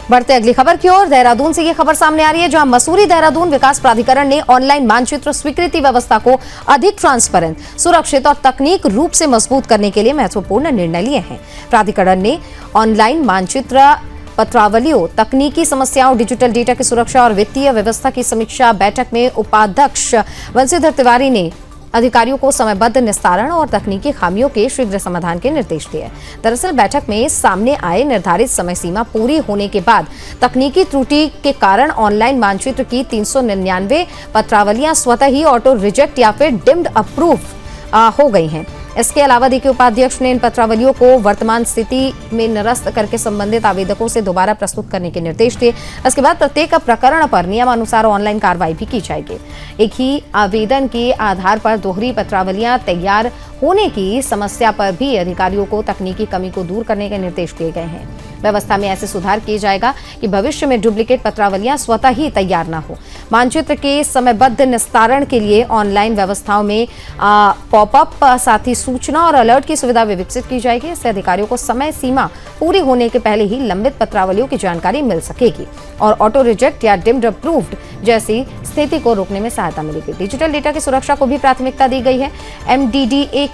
बढ़ते अगली खबर की ओर। देहरादून से ये खबर सामने आ रही है, जहां मसूरी देहरादून विकास प्राधिकरण ने ऑनलाइन मानचित्र स्वीकृति व्यवस्था को अधिक ट्रांसपेरेंट, सुरक्षित और तकनीक रूप से मजबूत करने के लिए महत्वपूर्ण निर्णय लिए हैं। प्राधिकरण ने ऑनलाइन मानचित्र पत्रावलियों, तकनीकी समस्याओं, डिजिटल डेटा की सुरक्षा और वित्तीय व्यवस्था की समीक्षा बैठक में उपाध्यक्ष बंशीधर तिवारी ने अधिकारियों को समयबद्ध निस्तारण और तकनीकी खामियों के शीघ्र समाधान के निर्देश दिए। दरअसल बैठक में सामने आए निर्धारित समय सीमा पूरी होने के बाद तकनीकी त्रुटि के कारण ऑनलाइन मानचित्र की 399 पत्रावलियां स्वतः ही ऑटो रिजेक्ट या फिर डिम्ड अप्रूव हो गई हैं। इसके अलावा देखिए, उपाध्यक्ष ने इन पत्रावलियों को वर्तमान स्थिति में निरस्त करके संबंधित आवेदकों से दोबारा प्रस्तुत करने के निर्देश दिए। इसके बाद प्रत्येक प्रकरण पर नियमानुसार ऑनलाइन कार्रवाई भी की जाएगी। एक ही आवेदन के आधार पर दोहरी पत्रावलियां तैयार होने की समस्या पर भी अधिकारियों को तकनीकी कमी को दूर करने के निर्देश दिए गए हैं। व्यवस्था में ऐसे सुधार किया जाएगा कि भविष्य में डुप्लीकेट पत्रावलियां स्वतः ही तैयार न हो। मानचित्र के समयबद्ध निस्तारण के लिए ऑनलाइन व्यवस्थाओं में पॉपअप, साथ ही सूचना और अलर्ट की सुविधा भी विकसित की जाएगी। इससे अधिकारियों को समय सीमा पूरी होने के पहले ही लंबित पत्रावलियों की जानकारी मिल सकेगी और ऑटो रिजेक्ट या डिम्ड अप्रूव्ड जैसी स्थिति को रोकने में सहायता मिलेगी। डिजिटल डेटा की सुरक्षा को भी प्राथमिकता दी गई है। MDDA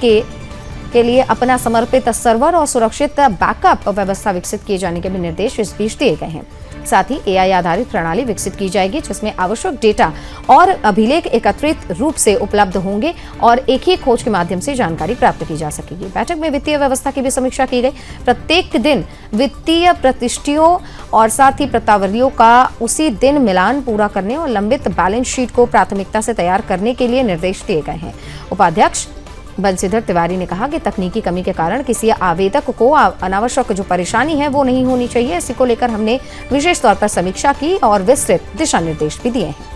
के लिए अपना समर्पित सर्वर और सुरक्षित बैकअप व्यवस्था विकसित किए जाने के भी निर्देश इस बीच दिए गए हैं। साथ ही AI आधारित प्रणाली विकसित की जाएगी, जिसमें आवश्यक डेटा और अभिलेख एकत्रित रूप से उपलब्ध होंगे और एक ही खोज के माध्यम से जानकारी प्राप्त की जा सकेगी। बैठक में वित्तीय व्यवस्था की भी समीक्षा की गई। प्रत्येक दिन वित्तीय प्रतिष्ठियों और साथ ही पत्रावलियों का उसी दिन मिलान पूरा करने और लंबित बैलेंस शीट को प्राथमिकता से तैयार करने के लिए निर्देश दिए गए हैं। उपाध्यक्ष बंशीधर तिवारी ने कहा कि तकनीकी कमी के कारण किसी आवेदक को अनावश्यक जो परेशानी है वो नहीं होनी चाहिए। इसी को लेकर हमने विशेष तौर पर समीक्षा की और विस्तृत दिशा निर्देश भी दिए हैं।